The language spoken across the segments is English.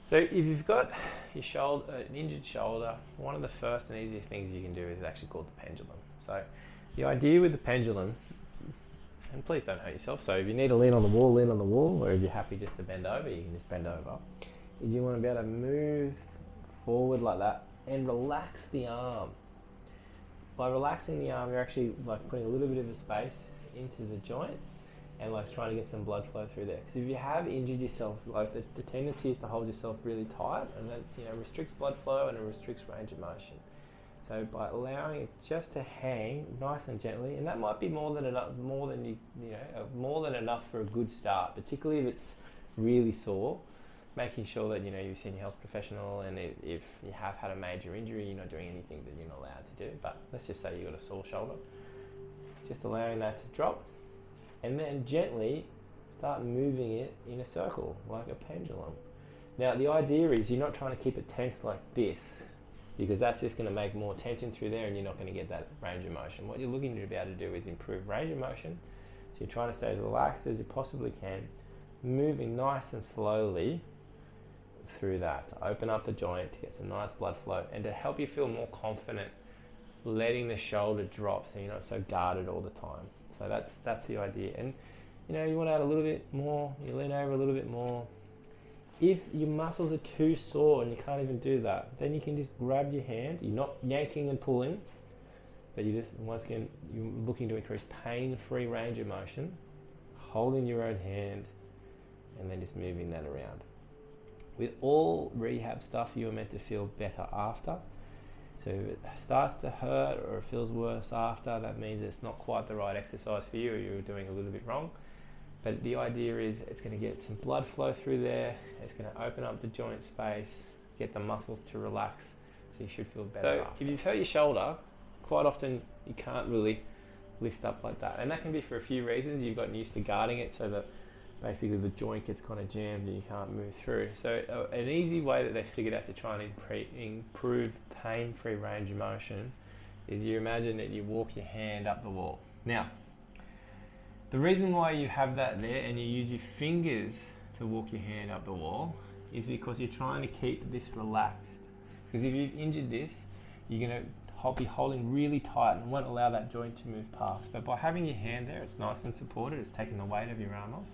So if you've got your shoulder, an injured shoulder, one of the first and easiest things you can do is actually called the pendulum. So the idea with the pendulum, and please don't hurt yourself, so if you need to lean on the wall, lean on the wall, or if you're happy just to bend over, you can just bend over, is you want to be able to move forward like that and relax the arm. By relaxing the arm, you're actually like putting a little bit of a space into the joint and like trying to get some blood flow through there. Because if you have injured yourself, like the tendency is to hold yourself really tight, and that restricts blood flow and it restricts range of motion. So by allowing it just to hang nice and gently, and that might be more than enough, more than enough for a good start, particularly if it's really sore. Making sure that you've seen your health professional, and if you have had a major injury, you're not doing anything that you're not allowed to do. But let's just say you've got a sore shoulder, just allowing that to drop, and then gently start moving it in a circle like a pendulum. Now the idea is you're not trying to keep it tense like this, because that's just going to make more tension through there and you're not going to get that range of motion. What you're looking to be able to do is improve range of motion. So you're trying to stay as relaxed as you possibly can, moving nice and slowly through that to open up the joint, to get some nice blood flow, and to help you feel more confident letting the shoulder drop so you're not so guarded all the time. So that's the idea. And you want to add a little bit more, you lean over a little bit more. If your muscles are too sore and you can't even do that, then you can just grab your hand. You're not yanking and pulling, but you just, once again, you're looking to increase pain-free range of motion, holding your own hand, and then just moving that around. With all rehab stuff, you are meant to feel better after. So if it starts to hurt or it feels worse after, that means it's not quite the right exercise for you, or you're doing a little bit wrong. But the idea is it's going to get some blood flow through there, it's going to open up the joint space, get the muscles to relax, so you should feel better. So if you've hurt your shoulder, quite often you can't really lift up like that. And that can be for a few reasons. You've gotten used to guarding it so that basically the joint gets kind of jammed and you can't move through. So an easy way that they figured out to try and improve pain-free range of motion is you imagine that you walk your hand up the wall. Now, the reason why you have that there and you use your fingers to walk your hand up the wall is because you're trying to keep this relaxed. Because if you've injured this, you're going to be holding really tight and won't allow that joint to move past. But by having your hand there, it's nice and supported, it's taking the weight of your arm off,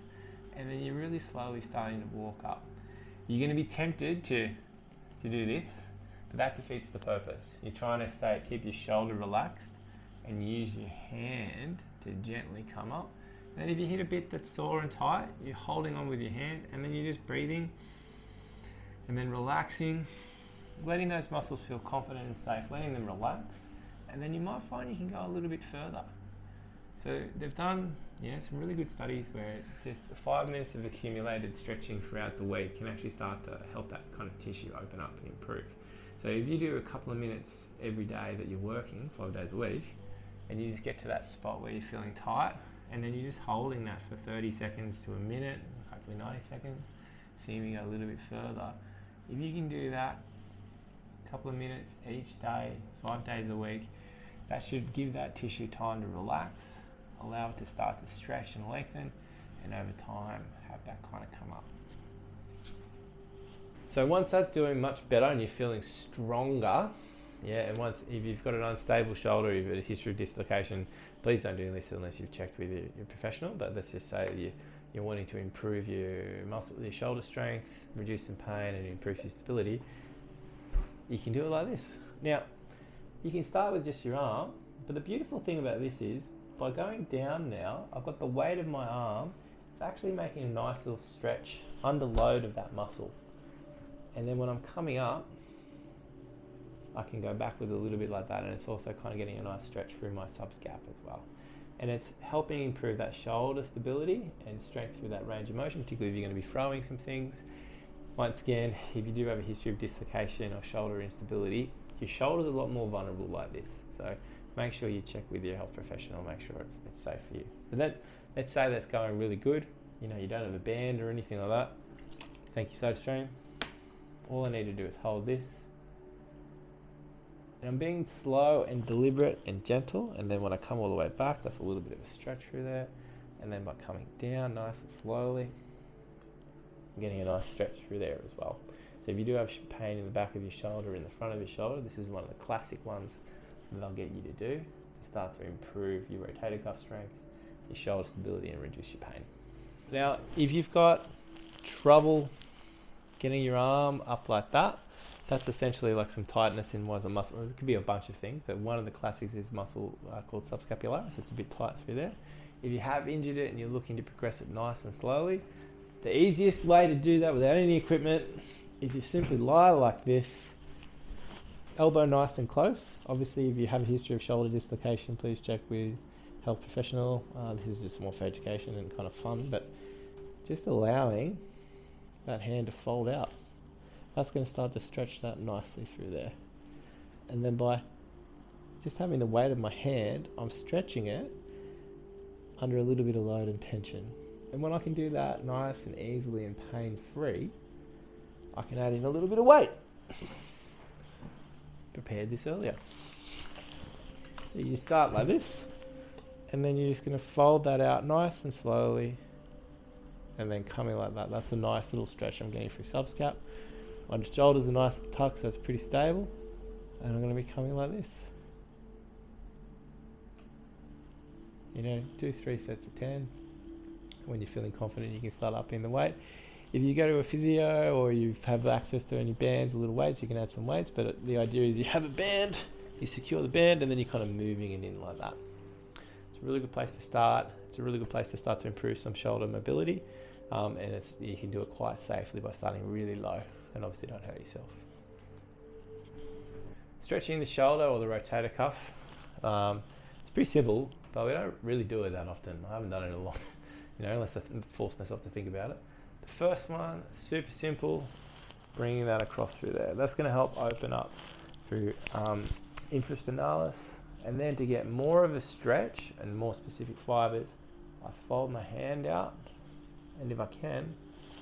and then you're really slowly starting to walk up. You're going to be tempted to do this, but that defeats the purpose. You're trying to keep your shoulder relaxed and use your hand to gently come up. Then if you hit a bit that's sore and tight, you're holding on with your hand, and then you're just breathing and then relaxing, letting those muscles feel confident and safe, letting them relax, and then you might find you can go a little bit further. So they've done some really good studies where just 5 minutes of accumulated stretching throughout the week can actually start to help that kind of tissue open up and improve. So if you do a couple of minutes every day that you're working, 5 days a week, and you just get to that spot where you're feeling tight, and then you're just holding that for 30 seconds to a minute, hopefully 90 seconds, seeing you go a little bit further. If you can do that a couple of minutes each day, 5 days a week, that should give that tissue time to relax, allow it to start to stretch and lengthen, and over time have that kind of come up. So once that's doing much better and you're feeling stronger, and if you've got an unstable shoulder, you've got a history of dislocation, please don't do this unless you've checked with your professional. But let's just say you're wanting to improve your shoulder strength, reduce some pain, and improve your stability. You can do it like this. Now, you can start with just your arm, but the beautiful thing about this is by going down now, I've got the weight of my arm. It's actually making a nice little stretch under load of that muscle. And then when I'm coming up, I can go backwards a little bit like that, and it's also kind of getting a nice stretch through my subscap as well. And it's helping improve that shoulder stability and strength through that range of motion, particularly if you're going to be throwing some things. Once again, if you do have a history of dislocation or shoulder instability, your shoulder's a lot more vulnerable like this. So make sure you check with your health professional, make sure it's safe for you. But then, let's say that's going really good. You don't have a band or anything like that. Thank you, SodaStream. All I need to do is hold this. And I'm being slow and deliberate and gentle, and then when I come all the way back, that's a little bit of a stretch through there, and then by coming down nice and slowly, I'm getting a nice stretch through there as well. So if you do have pain in the back of your shoulder, in the front of your shoulder, this is one of the classic ones that I'll get you to do to start to improve your rotator cuff strength, your shoulder stability, and reduce your pain. Now, if you've got trouble getting your arm up like that, that's essentially like some tightness in one of the muscles. It could be a bunch of things, but one of the classics is muscle called subscapularis. It's a bit tight through there. If you have injured it and you're looking to progress it nice and slowly, the easiest way to do that without any equipment is you simply lie like this, elbow nice and close. Obviously, if you have a history of shoulder dislocation, please check with health professional. This is just more for education and kind of fun, but just allowing that hand to fold out. That's going to start to stretch that nicely through there. And then by just having the weight of my hand, I'm stretching it under a little bit of load and tension. And when I can do that nice and easily and pain-free, I can add in a little bit of weight. Prepared this earlier. So you start like this, and then you're just going to fold that out nice and slowly, and then coming like that. That's a nice little stretch I'm getting through subscap. My shoulders are nice and tucked, so it's pretty stable, and I'm going to be coming like this. You know, do 3 sets of 10. When you're feeling confident, you can start upping the weight. If you go to a physio or you have access to any bands or little weights, you can add some weights, but the idea is you have a band, you secure the band, and then you're kind of moving it in like that. It's a really good place to start. It's a really good place to start to improve some shoulder mobility, and you can do it quite safely by starting really low, and obviously don't hurt yourself. Stretching the shoulder or the rotator cuff, it's pretty simple, but we don't really do it that often. I haven't done it in a long, unless I force myself to think about it. The first one, super simple, bringing that across through there. That's going to help open up through infraspinalis, and then to get more of a stretch and more specific fibers, I fold my hand out, and if I can,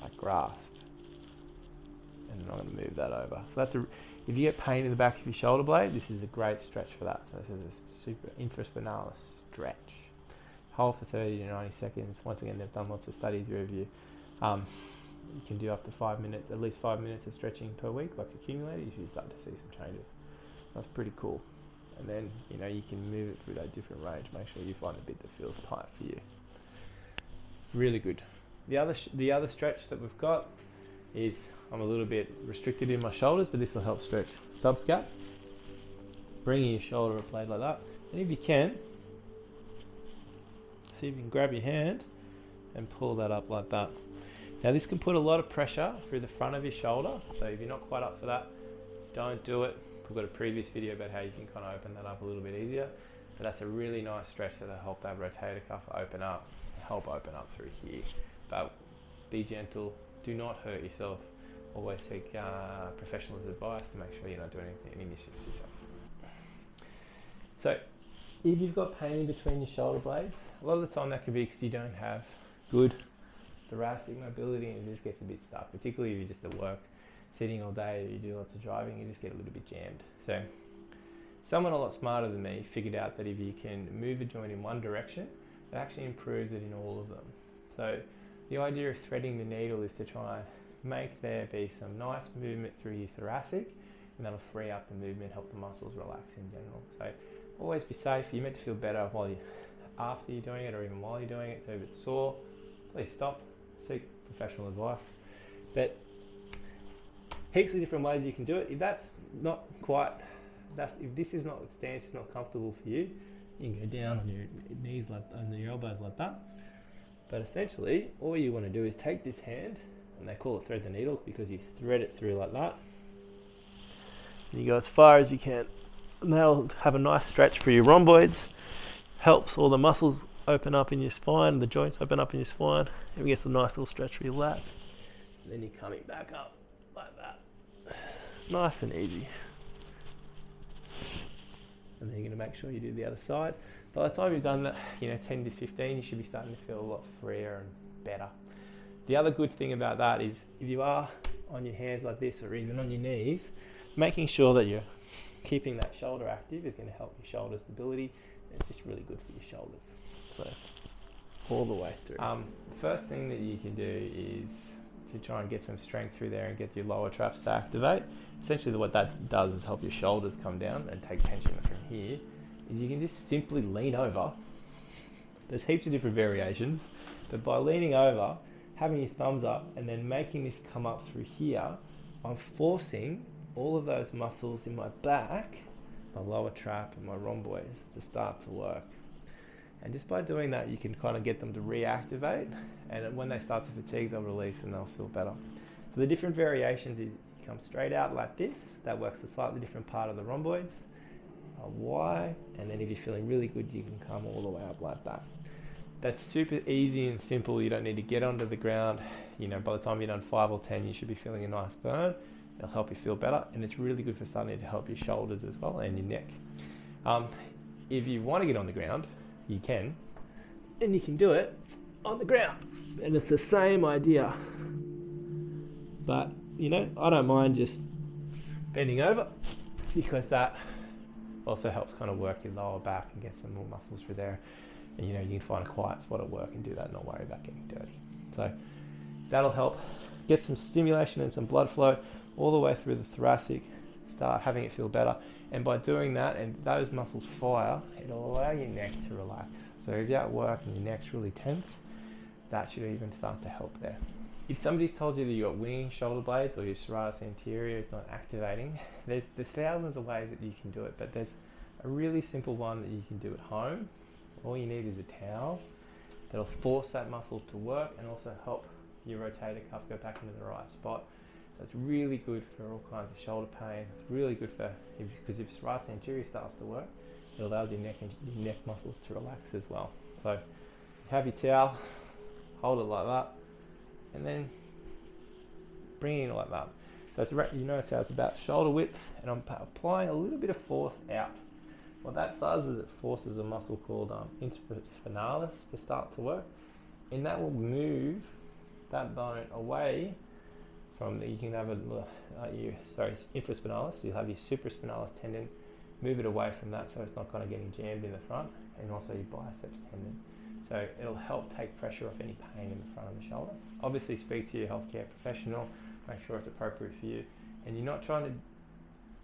I grasp, and then I'm going to move that over. So that's if you get pain in the back of your shoulder blade, this is a great stretch for that. So this is a super infraspinalis stretch. Hold for 30 to 90 seconds. Once again, they've done lots of studies review. You can do up to 5 minutes, at least 5 minutes of stretching per week, like accumulated. You should start to see some changes. So that's pretty cool. And then, you can move it through that different range. Make sure you find a bit that feels tight for you. Really good. The other stretch that we've got is, I'm a little bit restricted in my shoulders, but this will help stretch subscap. Bringing your shoulder blade like that. And if you can, see if you can grab your hand and pull that up like that. Now this can put a lot of pressure through the front of your shoulder, so if you're not quite up for that, don't do it. We've got a previous video about how you can kind of open that up a little bit easier, but that's a really nice stretch that'll help that rotator cuff open up, help open up through here. But be gentle, do not hurt yourself. Always seek professionals' advice to make sure you're not doing any mischief to yourself. So if you've got pain in between your shoulder blades, a lot of the time that could be because you don't have good thoracic mobility and it just gets a bit stuck, particularly if you're just at work, sitting all day, or you do lots of driving, you just get a little bit jammed. So someone a lot smarter than me figured out that if you can move a joint in one direction, it actually improves it in all of them. So the idea of threading the needle is to try and make there be some nice movement through your thoracic, and that'll free up the movement, help the muscles relax in general. So always be safe. You're meant to feel better after you're doing it, or even while you're doing it. So if it's sore, please stop, seek professional advice. But heaps of different ways you can do it. If that's not quite, if this is not, stance is not comfortable for you, you can go down on your knees, on your elbows like that. But essentially, all you want to do is take this hand, and they call it thread the needle because you thread it through like that. And you go as far as you can. And that'll have a nice stretch for your rhomboids. Helps all the muscles open up in your spine, the joints open up in your spine. And it gets a nice little stretch for your lats. And then you're coming back up like that. Nice and easy. And then you're going to make sure you do the other side. By the time you've done that, 10 to 15, you should be starting to feel a lot freer and better. The other good thing about that is if you are on your hands like this, or even on your knees, making sure that you're keeping that shoulder active is going to help your shoulder stability. It's just really good for your shoulders. So all the way through. The first thing that you can do is to try and get some strength through there and get your lower traps to activate. Essentially what that does is help your shoulders come down and take tension from here. Is you can just simply lean over. There's heaps of different variations, but by leaning over, having your thumbs up and then making this come up through here, I'm forcing all of those muscles in my back, my lower trap and my rhomboids, to start to work. And just by doing that, you can kind of get them to reactivate, and when they start to fatigue, they'll release and they'll feel better. So the different variations is you come straight out like this, that works a slightly different part of the rhomboids, a Y, and then if you're feeling really good, you can come all the way up like that. That's super easy and simple. You don't need to get onto the ground. You know, by the time you're done 5 or 10, you should be feeling a nice burn. It'll help you feel better, and it's really good for starting to help your shoulders as well and your neck. If you want to get on the ground, you can, and you can do it on the ground, and it's the same idea. But you know, I don't mind just bending over, because that also helps kind of work your lower back and get some more muscles through there. And you know, you can find a quiet spot at work and do that and not worry about getting dirty. So that'll help get some stimulation and some blood flow all the way through the thoracic, start having it feel better. And by doing that and those muscles fire, it'll allow your neck to relax. So if you're at work and your neck's really tense, that should even start to help there. If somebody's told you that you've got winging shoulder blades or your serratus anterior is not activating, there's thousands of ways that you can do it, but there's a really simple one that you can do at home. All you need is a towel that'll force that muscle to work and also help your rotator cuff go back into the right spot. So it's really good for all kinds of shoulder pain. It's really good for, because if serratus anterior starts to work, it allows your neck and your neck muscles to relax as well. So have your towel, hold it like that, and then bring it in like that. So it's, you notice how it's about shoulder width, and I'm applying a little bit of force out. What that does is it forces a muscle called infraspinalis to start to work, and that will move that bone away from the, you can have infraspinalis, you'll have your supraspinalis tendon, move it away from that so it's not kind of getting jammed in the front, and also your biceps tendon. So it'll help take pressure off any pain in the front of the shoulder. Obviously speak to your healthcare professional, make sure it's appropriate for you, and you're not trying to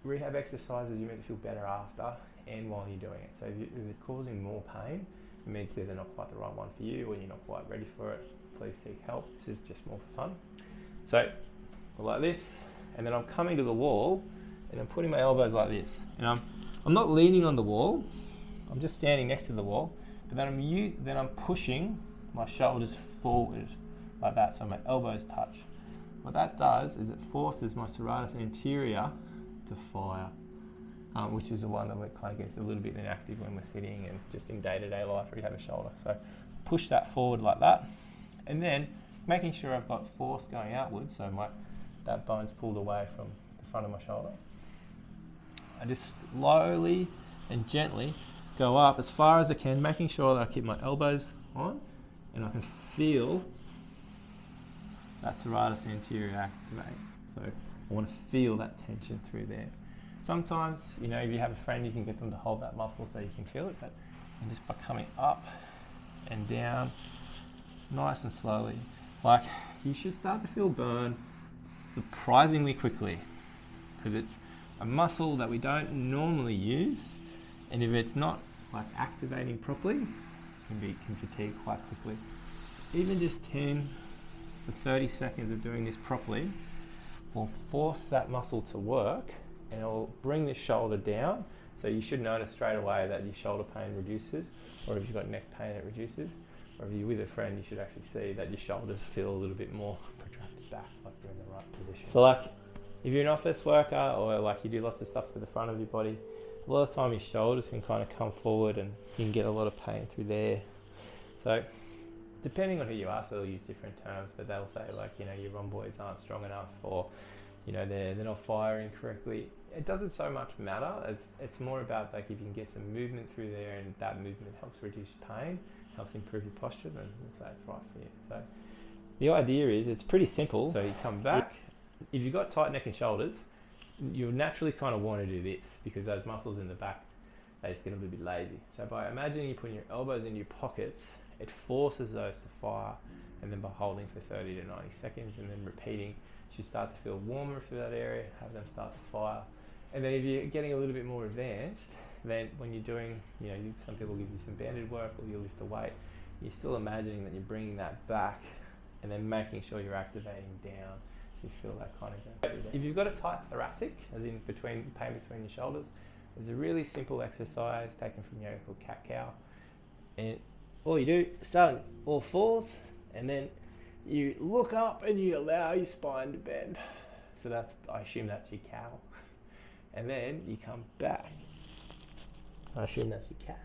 rehab exercises, you're meant to feel better after and while you're doing it. So if it's causing more pain, it means they're not quite the right one for you, or you're not quite ready for it. Please seek help. This is just more for fun. So like this, and then I'm coming to the wall and I'm putting my elbows like this, and I'm not leaning on the wall, I'm just standing next to the wall, but then I'm pushing my shoulders forward like that, so my elbows touch. What that does is it forces my serratus anterior to fire, which is the one that kind of gets a little bit inactive when we're sitting and just in day-to-day life rehab a shoulder. So push that forward like that, and then making sure I've got force going outwards, so that bone's pulled away from the front of my shoulder. I just slowly and gently go up as far as I can, making sure that I keep my elbows on and I can feel that serratus anterior activate. So I want to feel that tension through there. Sometimes, you know, if you have a friend, you can get them to hold that muscle so you can feel it, but and just by coming up and down, nice and slowly, like you should start to feel burn surprisingly quickly, because it's a muscle that we don't normally use, and if it's not like activating properly, can fatigue quite quickly. So even just 10 to 30 seconds of doing this properly will force that muscle to work, and it will bring the shoulder down. So you should notice straight away that your shoulder pain reduces, or if you've got neck pain, it reduces. Or if you're with a friend, you should actually see that your shoulders feel a little bit more protracted back, like you're in the right position. So like, if you're an office worker, or like you do lots of stuff to the front of your body, a lot of time your shoulders can kind of come forward and you can get a lot of pain through there. So depending on who you ask, they'll use different terms, but they'll say like, you know, your rhomboids aren't strong enough, or you know, they're not firing correctly. It doesn't so much matter. It's more about like if you can get some movement through there, and that movement helps reduce pain, helps improve your posture, then we'll say it's right for you. So the idea is it's pretty simple. So you come back. If you've got tight neck and shoulders, you'll naturally kind of want to do this, because those muscles in the back, they just get a little bit lazy. So by imagining you putting your elbows in your pockets, it forces those to fire, and then by holding for 30 to 90 seconds and then repeating, you should start to feel warmer through that area, have them start to fire. And then if you're getting a little bit more advanced, then when you're doing, some people give you some banded work or you lift a weight, you're still imagining that you're bringing that back and then making sure you're activating down so you feel that kind of going. If you've got a tight thoracic, as in pain between your shoulders, there's a really simple exercise taken from yoga called cat-cow. And all you do, start on all fours, and then you look up and you allow your spine to bend. So that's, I assume that's your cow. And then you come back. I assume that's your cat.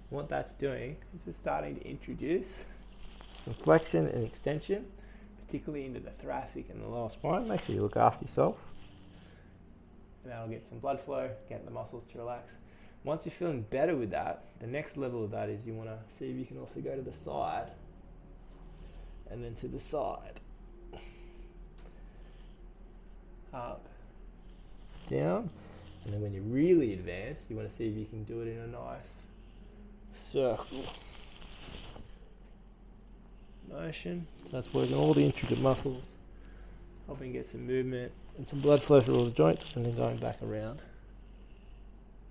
What that's doing is it's starting to introduce some flexion and extension, particularly into the thoracic and the lower spine. Make sure you look after yourself. And that'll get some blood flow, get the muscles to relax. Once you're feeling better with that, the next level of that is you want to see if you can also go to the side and then to the side. Up, down, and then when you're really advanced, you want to see if you can do it in a nice circle motion. So that's working all the intricate muscles, helping get some movement and some blood flow through all the joints, and then going back around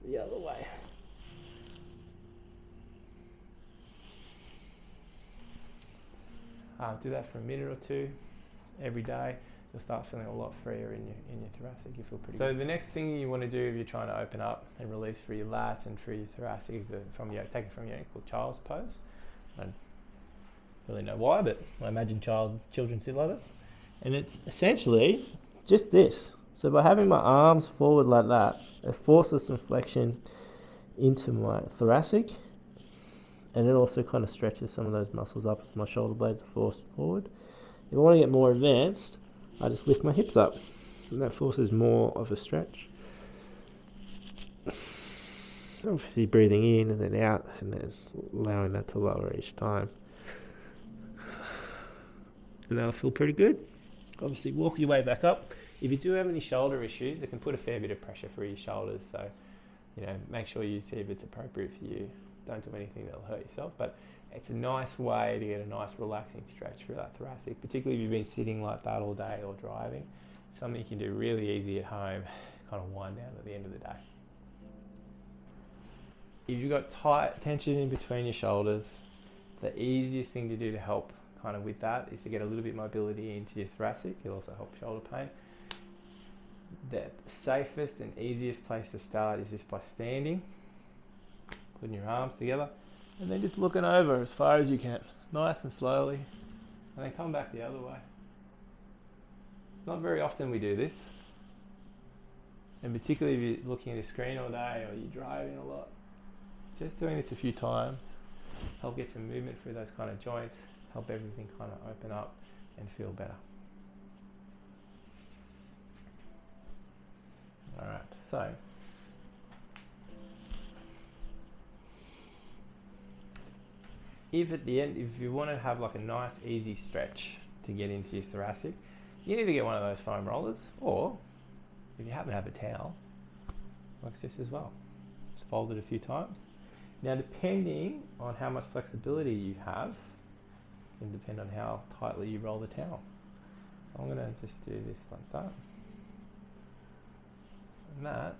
the other way. Do that for a minute or two every day. You'll start feeling a lot freer in your thoracic. You feel pretty good. So the next thing you want to do if you're trying to open up and release through your lats and through your thoracic is taken from your called child's pose. I don't really know why, but I imagine children sit like this. And it's essentially just this. So by having my arms forward like that, it forces some flexion into my thoracic, and it also kind of stretches some of those muscles up as my shoulder blades are forced forward. If I want to get more advanced, I just lift my hips up, and that forces more of a stretch. Obviously breathing in and then out, and then allowing that to lower each time. And that'll feel pretty good. Obviously walk your way back up. If you do have any shoulder issues, it can put a fair bit of pressure through your shoulders, so make sure you see if it's appropriate for you. Don't do anything that'll hurt yourself, but it's a nice way to get a nice relaxing stretch through that thoracic, particularly if you've been sitting like that all day or driving. It's something you can do really easy at home, kind of wind down at the end of the day. If you've got tight tension in between your shoulders, the easiest thing to do to help kind of with that is to get a little bit of mobility into your thoracic. It'll also help shoulder pain. The safest and easiest place to start is just by standing, putting your arms together, and then just looking over as far as you can, nice and slowly, and then come back the other way. It's not very often we do this, and particularly if you're looking at a screen all day or you're driving a lot, just doing this a few times, help get some movement through those kind of joints, help everything kind of open up and feel better. Alright, so if at the end, if you want to have like a nice easy stretch to get into your thoracic, you need to get one of those foam rollers, or if you happen to have a towel, works just as well. Just fold it a few times. Now depending on how much flexibility you have, can depend on how tightly you roll the towel. So I'm going to just do this like that. And that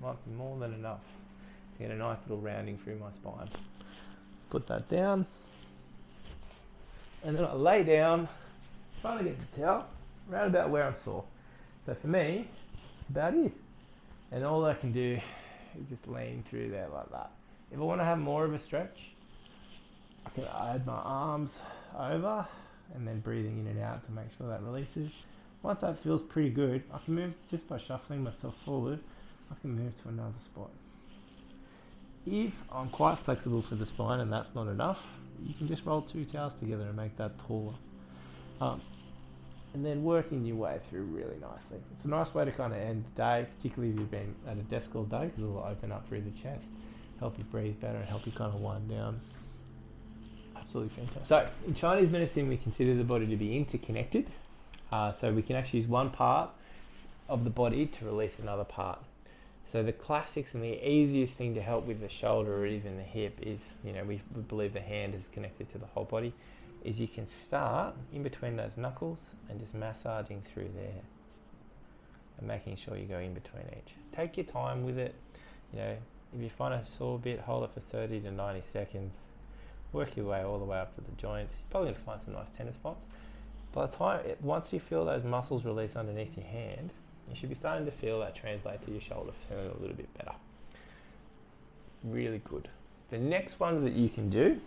might be more than enough to get a nice little rounding through my spine. Put that down, and then I lay down, trying to get the towel around about where I'm sore. So for me, it's about here, and all I can do is just lean through there like that. If I want to have more of a stretch, I can add my arms over and then breathing in and out to make sure that releases. Once that feels pretty good, I can move just by shuffling myself forward. I can move to another spot. If I'm quite flexible for the spine and that's not enough, you can just roll two towels together and make that taller. And then working your way through really nicely. It's a nice way to kind of end the day, particularly if you've been at a desk all day, because it'll open up through the chest, help you breathe better and help you kind of wind down. Absolutely fantastic. So in Chinese medicine, we consider the body to be interconnected. So we can actually use one part of the body to release another part. So the classics and the easiest thing to help with the shoulder or even the hip is, you know, we believe the hand is connected to the whole body, is you can start in between those knuckles and just massaging through there and making sure you go in between each. Take your time with it. You know, if you find a sore bit, hold it for 30 to 90 seconds. Work your way all the way up to the joints. You're probably going to find some nice tender spots. By the time, once you feel those muscles release underneath your hand, you should be starting to feel that translate to your shoulder, feeling a little bit better. Really good. The next ones that you can do,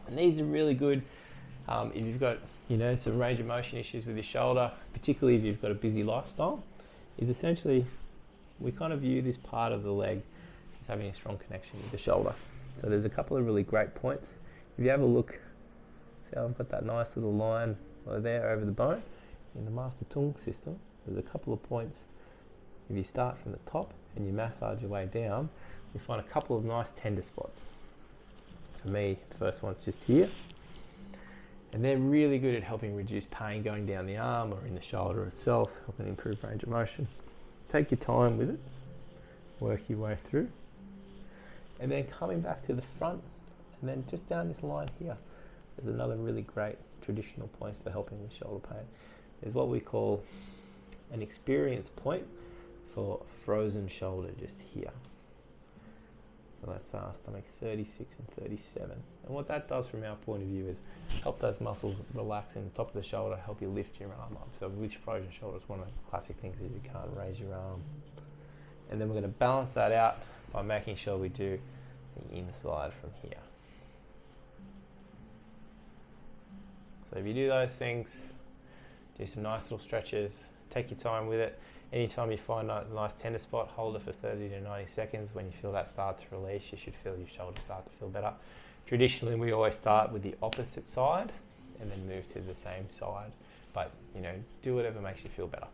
and these are really good if you've got, you know, some range of motion issues with your shoulder, particularly if you've got a busy lifestyle, is essentially we kind of view this part of the leg as having a strong connection with the shoulder. So there's a couple of really great points. If you have a look, see how I've got that nice little line over there over the bone. In the master tongue system, there's a couple of points. If you start from the top and you massage your way down, you find a couple of nice tender spots. For me, the first one's just here. And they're really good at helping reduce pain going down the arm or in the shoulder itself, helping improve range of motion. Take your time with it, work your way through. And then coming back to the front, and then just down this line here, there's another really great traditional points for helping with shoulder pain. There's what we call an experience point for frozen shoulder just here. So that's stomach 36 and 37. And what that does from our point of view is help those muscles relax in the top of the shoulder, help you lift your arm up. So with frozen shoulders, one of the classic things is you can't raise your arm. And then we're going to balance that out by making sure we do the inside from here. So if you do those things, do some nice little stretches, take your time with it. Anytime you find a nice tender spot, hold it for 30 to 90 seconds. When you feel that start to release, you should feel your shoulder start to feel better. Traditionally, we always start with the opposite side and then move to the same side. But, you know, do whatever makes you feel better.